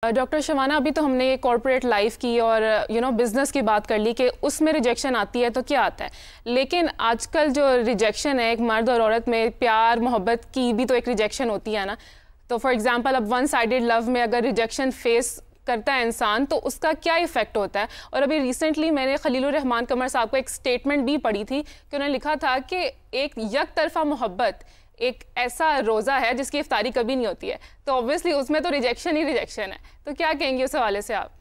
Doctor Shabana, अभी तो हमने ये कॉर्पोरेट लाइफ की और बिज़नेस की बात कर ली कि उसमें रिजेक्शन आती है तो क्या आता है, लेकिन आजकल जो रिजेक्शन है एक मर्द और औरत में, प्यार मोहब्बत की भी तो एक रिजेक्शन होती है ना। तो फॉर एग्जांपल अब वन साइडेड लव में अगर रिजेक्शन फेस करता है इंसान तो उसका क्या इफ़ेक्ट होता है। और अभी रिसेंटली मैंने खलीलुर रहमान कमर साहब को एक स्टेटमेंट भी पढ़ी थी कि उन्होंने लिखा था कि एक यक तरफा मोहब्बत एक ऐसा रोज़ा है जिसकी इफ्तारी कभी नहीं होती है। तो ऑब्वियसली उसमें तो रिजेक्शन ही रिजेक्शन है। तो क्या कहेंगे उस हवाले से आप?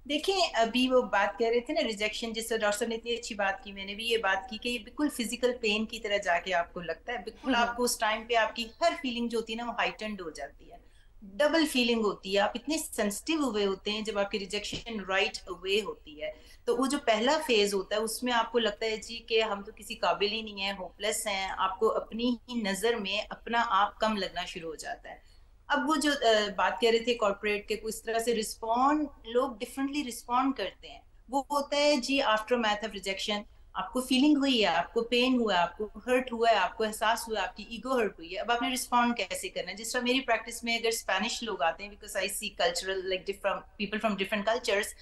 देखिए, अभी वो बात कर रहे थे ना रिजेक्शन, जिससे डॉक्टर साहब ने इतनी अच्छी बात की, मैंने भी ये बात की कि ये बिल्कुल फिजिकल पेन की तरह जाके आपको लगता है, बिल्कुल आपको उस टाइम पे आपकी हर फीलिंग जो होती है ना वो हाइटेंड हो जाती है, डबल फीलिंग होती है, आप इतने सेंसिटिव हुए होते हैं जब आपकी रिजेक्शन राइट अवे होती है। तो वो जो पहला फेज होता है उसमें आपको लगता है जी कि हम तो किसी काबिल ही नहीं है, होपलेस हैं, आपको अपनी ही नजर में अपना आप कम लगना शुरू हो जाता है। अब वो जो बात कर रहे थे कॉर्पोरेट के, कुछ तरह से रिस्पॉन्ड, लोग डिफरेंटली रिस्पॉन्ड करते हैं। वो होता है जी आफ्टर मैथ ऑफ रिजेक्शन, आपको फीलिंग हुई है, आपको पेन हुआ है, आपको हर्ट हुआ है, आपको एहसास हुआ है, आपकी ईगो हर्ट हुई है। अब आपने रिस्पॉन्ड कैसे करना है? जिस तरह मेरी प्रैक्टिस में अगर स्पेनिश लोग आते हैं, because I see cultural like different people from different cultures,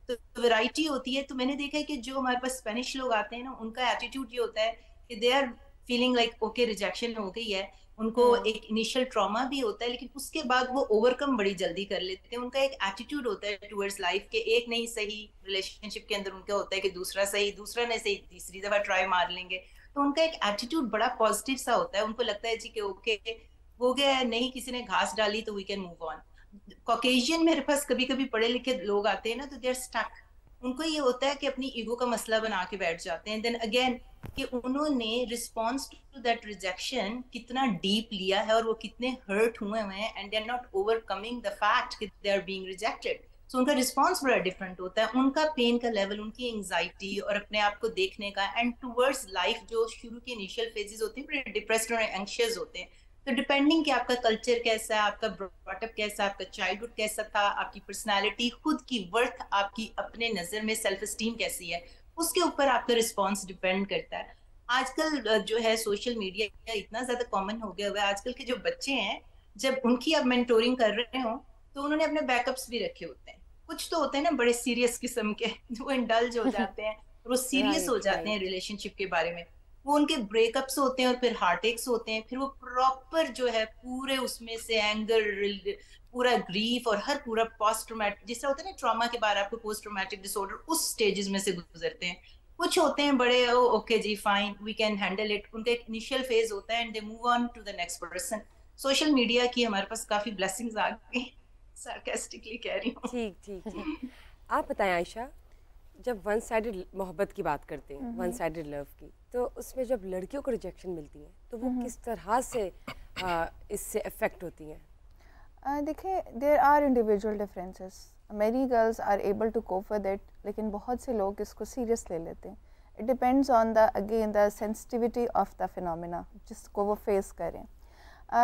तो वैरायटी होती है। तो मैंने देखा है कि जो हमारे पास स्पेनिश लोग आते हैं ना, उनका एटीट्यूड ये होता है कि they are feeling like okay rejection हो गई है, उनको एक इनिशियल ट्रॉमा भी होता है, लेकिन उसके बाद वो ओवरकम बड़ी जल्दी कर लेते हैं। उनका एक एटीट्यूड होता है टुवर्ड्स लाइफ के, एक नहीं सही रिलेशनशिप के अंदर उनका होता है कि दूसरा सही, दूसरा नहीं सही, तीसरी दफा ट्राई मार लेंगे। तो उनका एक एटीट्यूड बड़ा पॉजिटिव सा होता है, उनको लगता है जी कि ओके हो गया है, नहीं किसी ने घास डाली तो we can move on. Caucasian मेरे पास कभी कभी पढ़े लिखे लोग आते हैं ना, तो दे आर स्टक, उनको ये होता है कि अपनी ईगो का मसला बना के बैठ जाते हैं। देन अगेन कि उन्होंने रिस्पॉन्स टू दैट रिजेक्शन कितना डीप लिया है और वो कितने हर्ट हुए हैं, and they are not overcoming the fact कि they are being rejected. So उनका रिस्पॉन्स बड़ा डिफरेंट होता है, उनका पेन का लेवल, उनकी एंजाइटी और अपने आप को देखने का, एंड टूवर्ड्स लाइफ जो शुरू के इनिशियल फेजेस होते हैं बड़े डिप्रेस्ड और एंशियस होते हैं। तो डिपेंडिंग कि आपका कल्चर कैसा है, आपका ब्रॉटअप कैसा, आपका चाइल्डहुड कैसा था, आपकी पर्सनालिटी, खुद की वर्थ, आपकी अपने नजर में सेल्फ एस्टीम कैसी है, उसके ऊपर आपका रिस्पॉन्स डिपेंड करता है। आजकल जो है सोशल मीडिया इतना ज्यादा कॉमन हो गया हुआ है, आजकल के जो बच्चे हैं जब उनकी आप मेंटोरिंग कर रहे हो तो उन्होंने अपने बैकअप्स भी रखे होते हैं। कुछ तो होते हैं ना बड़े सीरियस किस्म के जो इंडल्ज हो जाते हैं और वो सीरियस हो राइट, जाते हैं राइट। रिलेशनशिप के बारे में। वो उनके ब्रेकअप्स होते हैं और फिर हार्ट अटैक्स होते हैं, फिर वो प्रॉपर जो है पूरे उसमें से एंगर, पूरा ग्रीफ और हर पूरा पोस्ट ट्रॉमेटिक, जिस तरह होता है ना ट्रॉमा के बाद आपको पोस्ट ट्रॉमेटिक डिसऑर्डर, उस स्टेजेस में से गुजरते हैं। कुछ होते हैं बड़े ओके जी fine we can handle it, उनका एक इनिशियल फेज होता है and they move on to the next person. Social media की हमारे पास काफी ब्लेसिंग्स आ गई, सार्कास्टिकली कह रही हूँ। ठीक ठीक ठीक। आप बताएं आयशा, जब वन साइडेड मोहब्बत की बात करते हैं, वन साइडेड लव की, तो उसमें जब लड़कियों को रिजेक्शन मिलती है तो वो किस तरह से इससे अफेक्ट होती हैं? देखिए, there are individual differences. Many girls are able to cope with it, लेकिन बहुत से लोग इसको सीरियस ले लेते हैं। It depends on the again the sensitivity of the phenomena जिसको वो फेस करें।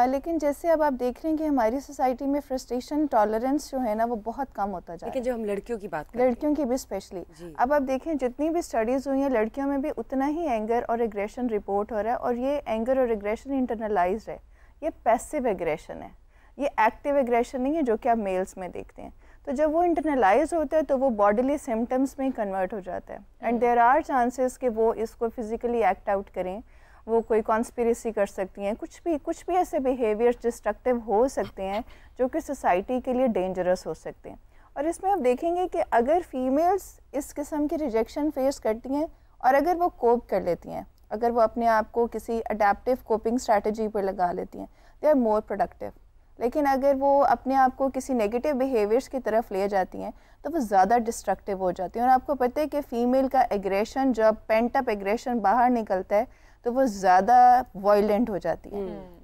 लेकिन जैसे अब आप देख रहे हैं कि हमारी सोसाइटी में फ्रस्ट्रेशन टॉलरेंस जो है ना वो बहुत कम होता जा रहा है। लेकिन जो हम लड़कियों की बात करते हैं, लड़कियों की भी स्पेशली, अब आप देखें जितनी भी स्टडीज़ हुई हैं लड़कियों में भी उतना ही एंगर और एग्रेशन रिपोर्ट हो रहा है, और ये एंगर और एग्रेशन इंटरनलाइज्ड है। ये पैसिव एग्रेशन है, ये एक्टिव एग्रेशन नहीं है जो कि आप मेल्स में देखते हैं। तो जब वो इंटरनलाइज होता है तो वो बॉडीली सिम्टम्स में कन्वर्ट हो जाता है, एंड देयर आर चांसेस कि वो इसको फिजिकली एक्ट आउट करें। वो कोई कॉन्स्पिरेसी कर सकती हैं, कुछ भी ऐसे बिहेवियर्स डिस्ट्रक्टिव हो सकते हैं जो कि सोसाइटी के लिए डेंजरस हो सकते हैं। और इसमें आप देखेंगे कि अगर फीमेल्स इस किस्म की रिजेक्शन फेस करती हैं और अगर वो कोप कर लेती हैं, अगर वो अपने आप को किसी अडेप्टिव कोपिंग स्ट्रैटेजी पर लगा लेती हैं, दे आर मोर प्रोडक्टिव। लेकिन अगर वो अपने आप को किसी नेगेटिव बिहेवियर्स की तरफ ले जाती हैं तो वो ज़्यादा डिस्ट्रक्टिव हो जाती हैं। और आपको पता है कि फ़ीमेल का एग्रेशन, जब पेंट अप एग्रेशन बाहर निकलता है तो वो ज़्यादा वायलेंट हो जाती है।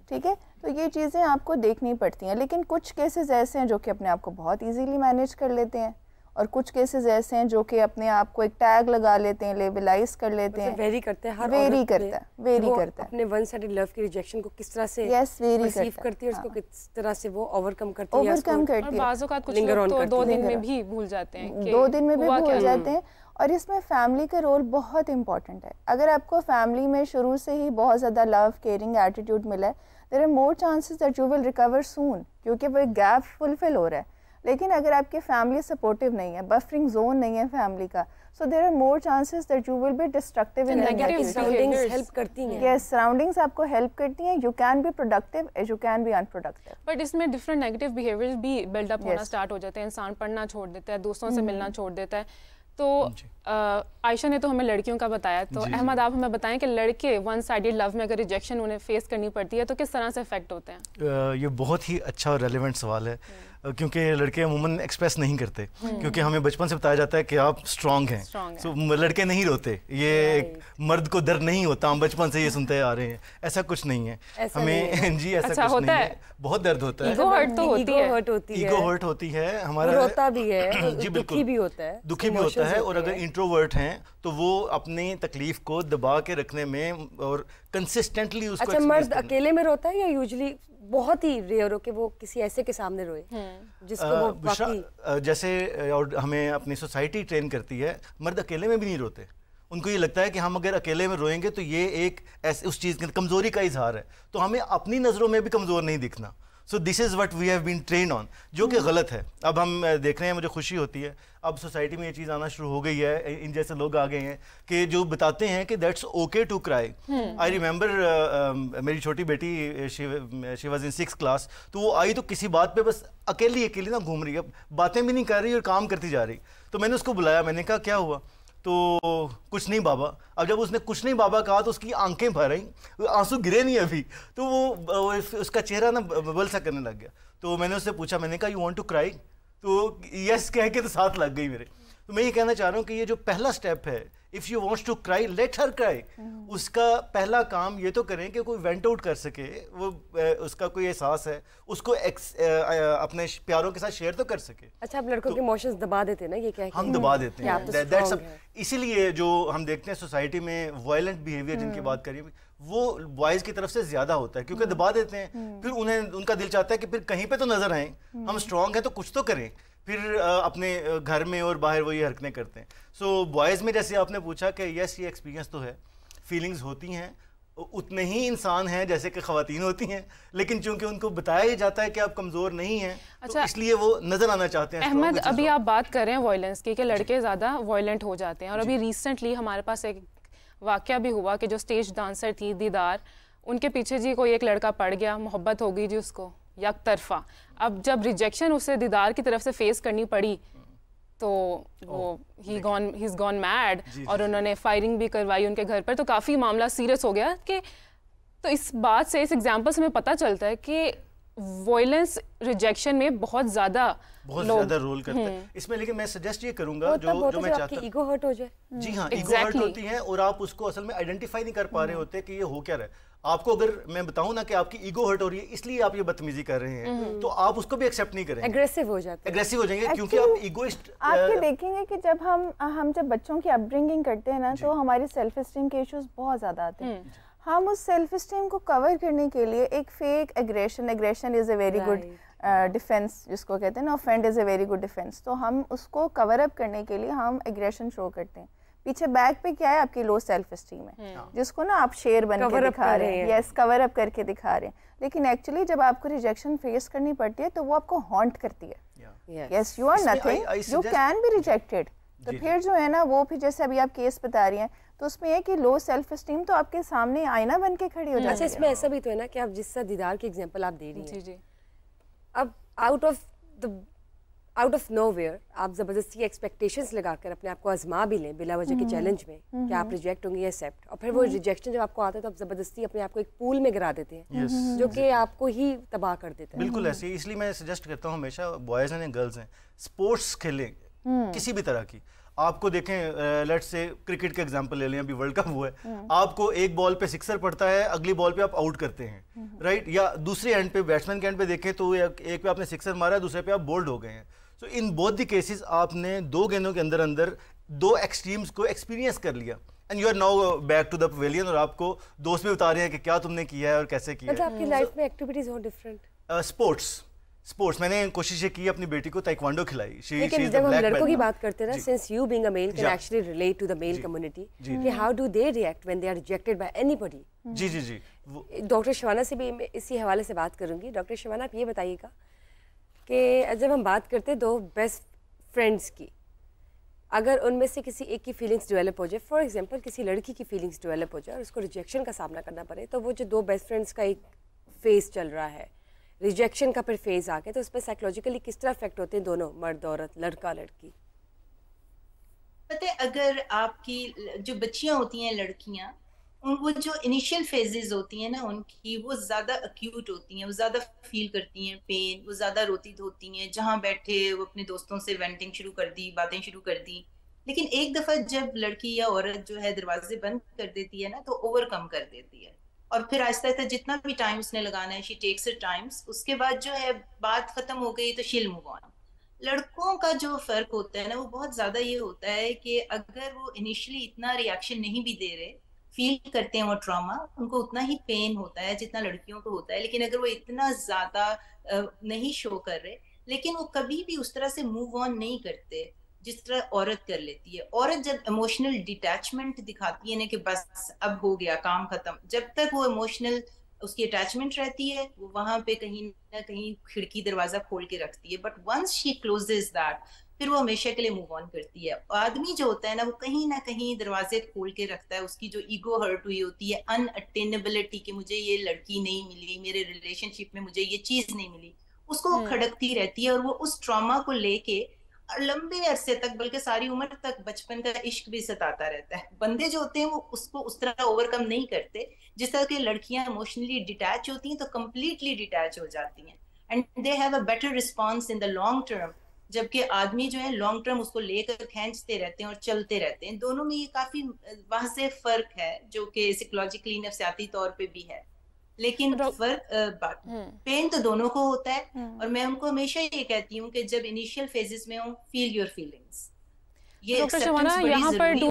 ठीक है, तो ये चीज़ें आपको देखनी पड़ती हैं। लेकिन कुछ केसेस ऐसे हैं जो कि अपने आप को बहुत इजीली मैनेज कर लेते हैं, और कुछ केसेस ऐसे हैं जो कि अपने आप को एक टैग लगा लेते हैं, लेबलाइज कर लेते हैं। वेरी करते हैं, हर वेरी औरत करता है, वेरी करता है अपने वन साइडेड लव की रिजेक्शन को किस तरह से वेरी करती है, उसको किस तरह से वो ओवरकम करती है, ओवरकम करती है। और बाज़ औक़ात कुछ लोग तो 2 दिन में भी भूल जाते हैं कि 2 दिन में भी भूल जाते हैं। और इसमें फैमिली का रोल बहुत इंपॉर्टेंट है। अगर आपको फैमिली में शुरू से ही बहुत ज़्यादा लव केयरिंग एटीट्यूड मिला है, there are more chances that you will recover soon, क्योंकि वो एक गैप फुलफिल हो रहा है। लेकिन अगर आपकी फैमिली सपोर्टिव नहीं है, बफरिंग जोन नहीं है फैमिली का, so there are more chances that you will be destructive in surroundings help करती हैं। यस, सराउंडिंग्स आपको हेल्प करती हैं, you can be productive as you can be unproductive. But इसमें डिफरेंट नेगेटिव बिहेवियर्स भी बिल्डअप होना start हो जाते हैं, इंसान पढ़ना छोड़ देता है, दोस्तों से मिलना छोड़ देता है। तो आयशा ने तो हमें लड़कियों का बताया, तो अहमद आप हमें बताएं कि लड़के वन साइडेड लव में अगर रिजेक्शन उन्हें फेस करनी पड़ती है तो किस तरह से इफेक्ट होते हैं? ये बहुत ही अच्छा और रेलेवेंट सवाल है, क्योंकि लड़के अमूमन एक्सप्रेस नहीं करते, क्योंकि हमें बचपन से बताया जाता है कि आप स्ट्रांग हैं, सो लड़के नहीं रोते, ये मर्द को दर्द नहीं होता, हम बचपन से ये सुनते आ रहे हैं, ऐसा कुछ नहीं है हमें। जी ऐसा कुछ नहीं है, बहुत दर्द होता है, ईगो हर्ट तो होती है, ईगो हर्ट होती है, हमारा रोता भी है, जी दुखी भी होता है, दुखी भी होता है। और अगर इंट्रोवर्ट हैं तो वो अपनी तकलीफ को दबा के रखने में और कंसिस्टेंटली उसको। अच्छा, मर्द अकेले में रोता है या यूजुअली बहुत ही रेयर हो कि वो किसी ऐसे के सामने रोए जिसको वो बाकी? जैसे और हमें अपनी सोसाइटी ट्रेन करती है, मर्द अकेले में भी नहीं रोते, उनको ये लगता है कि हम अगर अकेले में रोएंगे तो ये एक ऐसे उस चीज़ की कमज़ोरी का इजहार है, तो हमें अपनी नज़रों में भी कमज़ोर नहीं दिखना। So this is what we have been train on, जो कि गलत है। अब हम देख रहे हैं, मुझे खुशी होती है अब सोसाइटी में ये चीज़ आना शुरू हो गई है, इन जैसे लोग आ गए हैं कि जो बताते हैं कि that's okay to cry. I remember मेरी छोटी बेटी she was in 6th class, तो वो आई तो किसी बात पे बस अकेली ना घूम रही है, बातें भी नहीं कर रही और काम करती जा रही। तो मैंने उसको बुलाया, मैंने कहा क्या हुआ? तो कुछ नहीं बाबा। अब जब उसने कुछ नहीं बाबा कहा तो उसकी आंखें भर आई, आंसू गिरे नहीं अभी, तो वो उसका चेहरा ना बबल सा करने लग गया। तो मैंने उससे पूछा, मैंने कहा यू वांट टू क्राई? तो यस कह के तो साथ लग गई मेरे। तो मैं ये कहना चाह रहा हूँ कि ये जो पहला स्टेप है, if you wants to cry let her cry, उसका पहला काम ये तो करें कि कोई वेंट आउट कर सके, वो उसका कोई एहसास है उसको अपने प्यारों के साथ शेयर तो कर सके। अच्छा, आप लड़कों के इमोशंस दबा देते हैं ना, ये क्या हम दबा देते हैं, इसीलिए जो हम देखते हैं सोसाइटी में वायलेंट बिहेवियर जिनकी बात करिए वो बॉयज की तरफ से ज्यादा होता है, क्योंकि दबा देते हैं, फिर उन्हें उनका दिल चाहता है कि फिर कहीं पे तो नजर आए, हम स्ट्रांग हैं तो कुछ तो करें, फिर अपने घर में और बाहर वो ये हरकतें करते हैं। सो बॉयज़ में जैसे आपने पूछा कि यस ये एक्सपीरियंस तो है, फीलिंग्स होती हैं, उतने ही इंसान हैं जैसे कि ख़वातीन होती हैं, लेकिन चूंकि उनको बताया जाता है कि आप कमज़ोर नहीं हैं, अच्छा, तो इसलिए वो नज़र आना चाहते हैं। अहमद, अभी आप बात कर रहे हैं वायलेंस की कि लड़के ज़्यादा वायलेंट हो जाते हैं, और अभी रिसेंटली हमारे पास एक वाक़या भी हुआ कि जो स्टेज डांसर थी दीदार, उनके पीछे जी कोई एक लड़का पड़ गया, मोहब्बत हो गई जी उसको यक तरफा। अब जब रिजेक्शन उसे दीदार की तरफ से फेस करनी पड़ी तो वो ही इज गॉन मैड, और उन्होंने फायरिंग भी करवाई उनके घर पर, तो काफ़ी मामला सीरियस हो गया कि तो इस बात से, इस एग्जाम्पल से हमें पता चलता है कि वायलेंस रिजेक्शन में बहुत ज़्यादा रोल करता है इसमें। लेकिन मैं सजेस्ट ये करूंगा जो मैं चाहता हूं, ईगो हर्ट हो जाए। जी हाँ, ईगो हर्ट होती है और आप उसको असल में आइडेंटिफाई नहीं कर पा रहे होते कि ये हो क्या रहा है। आपको अगर मैं बताऊं ना कि आपकी ईगो हर्ट हो रही है इसलिए आप ये बदतमीजी कर रहे हैं, तो आप उसको भी एक्सेप्ट नहीं करेंगे, एग्रेसिव हो जाते हैं, एग्रेसिव हो जाएंगे, क्योंकि आप ईगोइस्ट। आप ये देखेंगे कि जब हम जब बच्चों की अपब्रिंगिंग करते हैं ना, तो हमारी सेल्फ एस्टीम के इश्यूज बहुत ज़्यादा आते हैं। हम उस सेल्फ एस्टीम को कवर करने के लिए एक fake aggression is a very good defence, जिसको कहते हैं ना, offend is a very good defence, तो हम उसको कवर अप करने के लिए हम एग्रेशन शो करते हैं। पीछे बैक पे क्या है, आपकी लो सेल्फ एस्टीम है, जिसको ना आप शेर बन के दिखा रहे हैं, यस कवर अप करके दिखा रहे हैं, लेकिन एक्चुअली जब आपको रिजेक्शन फेस करनी पड़ती है तो वो आपको हॉन्ट करती है। Yes, you are nothing, you can be rejected. तो फिर जो है ना वो, फिर जैसे अभी आप केस बता रही हैं, तो उसमें है कि लो सेल्फ एस्टीम तो आपके सामने आईना बन के खड़ी हो जाती है। इसमें ऐसा भी तो है ना कि आप जिस दीदार की एग्जांपल आप दे रही हैं, अब आउट ऑफ नोवेयर आप ज़बरदस्ती एक्सपेक्टेशंस लगाकर अपने आप को आजमा भी लें बिला वजह के चैलेंज में कि आप रिजेक्ट होंगे या एक्सेप्ट, और फिर वो रिजेक्शन जब आपको आता है तो आप ज़बरदस्ती अपने आप को एक पूल में गिरा देते हैं, जो कि आपको ही तबाह कर देता है। बिल्कुल ऐसे ही, इसलिए मैं सजेस्ट करता हूँ हमेशा, बॉयज़ हैं गर्ल्स हैं, स्पोर्ट्स खेलें किसी भी तरह की। आपको देखें, लेट्स से क्रिकेट का एग्जांपल ले लें, अभी वर्ल्ड कप हुआ है, आपको एक बॉल पे सिक्सर पड़ता है, अगली बॉल पे आप आउट करते हैं, राइट, या दूसरे एंड पे बैट्समैन के एंड पे देखें तो एक पे आपने सिक्सर मारा है, दूसरे पे आप बोल्ड हो गए हैं। सो इन बोथ द केसेस आपने 2 गेंदों के अंदर अंदर 2 एक्सट्रीम्स को एक्सपीरियंस कर लिया, and you are now back to the pavilion, और आपको दोस्त भी बता रहे हैं कि क्या तुमने किया है और कैसे किया है। मतलब आपकी लाइफ में एक्टिविटीज और डिफरेंट, स्पोर्ट्स मैंने कोशिश ये की अपनी बेटी को ताइक्वांडो खिलाई। लेकिन जब हम लड़कों की बात करते हैं ना, since you being a male can actually relate to the male community, कि how do they react when they are rejected by anybody. जी जी जी, डॉक्टर शिवाना से भी इसी हवाले से बात करूंगी। डॉक्टर शिवाना, आप ये बताइएगा कि जब हम बात करते हैं दो बेस्ट फ्रेंड्स की, अगर उनमें से किसी एक की फीलिंग्स डेवलप हो जाए, फॉर एग्जांपल किसी लड़की की फीलिंग्स डेवलप हो जाए और उसको रिजेक्शन का सामना करना पड़े, तो वो जो दो बेस्ट फ्रेंड्स का एक फेज चल रहा है, रिजेक्शन का फिर फेज आ गया, तो उस पर साइकोलॉजिकली किस तरह इफेक्ट होते हैं दोनों, मर्द औरत, लड़का लड़की? पता है, अगर आपकी जो बच्चियां होती हैं, लड़कियां, वो जो इनिशियल फेजेस होती हैं ना उनकी, वो ज्यादा अक्यूट होती हैं, वो ज्यादा फील करती हैं पेन, वो ज्यादा रोती धोती हैं, जहां बैठे वो अपने दोस्तों से वेंटिंग शुरू कर दी, बातें शुरू कर दी। लेकिन एक दफा जब लड़की या औरत जो है दरवाजे बंद कर देती है ना, तो ओवरकम कर देती है, और फिर आहिस्ता आहिस्ता जितना भी टाइम उसने लगाना है, शी टेक्स इट टाइम्स, उसके बाद जो है बात खत्म हो गई तो शील मूव ऑन। लड़कों का जो फर्क होता है ना, वो बहुत ज्यादा ये होता है कि अगर वो इनिशियली इतना रिएक्शन नहीं भी दे रहे, फील करते हैं वो ट्रॉमा, उनको उतना ही पेन होता है जितना लड़कियों को होता है, लेकिन अगर वो इतना ज्यादा नहीं शो कर रहे, लेकिन वो कभी भी उस तरह से मूव ऑन नहीं करते जिस तरह औरत कर लेती है। औरत जब इमोशनल डिटैचमेंट दिखाती है ना कि बस अब हो गया काम खत्म, जब तक वो इमोशनल उसकी अटैचमेंट रहती है, वो वहां पे कहीं ना कहीं खिड़की दरवाजा खोल के रखती है, but once she closes that, फिर वो हमेशा के लिए मूव ऑन करती है। आदमी जो होता है ना, वो कहीं ना कहीं दरवाजे खोल के रखता है, उसकी जो ईगो हर्ट हुई होती है, अनअटेनेबिलिटी, कि मुझे ये लड़की नहीं मिली, मेरे रिलेशनशिप में मुझे ये चीज नहीं मिली, उसको वो खड़कती रहती है, और वो उस ट्रॉमा को लेके लंबे अरसे तक, बल्कि सारी उम्र तक बचपन का इश्क भी सताता रहता है। बंदे जो होते हैं वो उसको उस तरह ओवरकम नहीं करते, जिस तरह की लड़कियां इमोशनली डिटैच होती हैं तो कंप्लीटली डिटैच हो जाती हैं, and they have a better response in the long term. जबकि आदमी जो है लॉन्ग टर्म उसको लेकर खींचते रहते हैं और चलते रहते हैं। दोनों में ये काफी वाज़े फर्क है, जो कि साइकोलॉजिकली नफ्सियाती तौर पे भी है, लेकिन फर्क पेन तो दोनों को होता है। और मैं उनको हमेशा ये कहती हूँ कि जब इनिशियल फेजेस में हो, फील योर फीलिंग्स। ये डॉक्टर शिवाना, यहाँ पर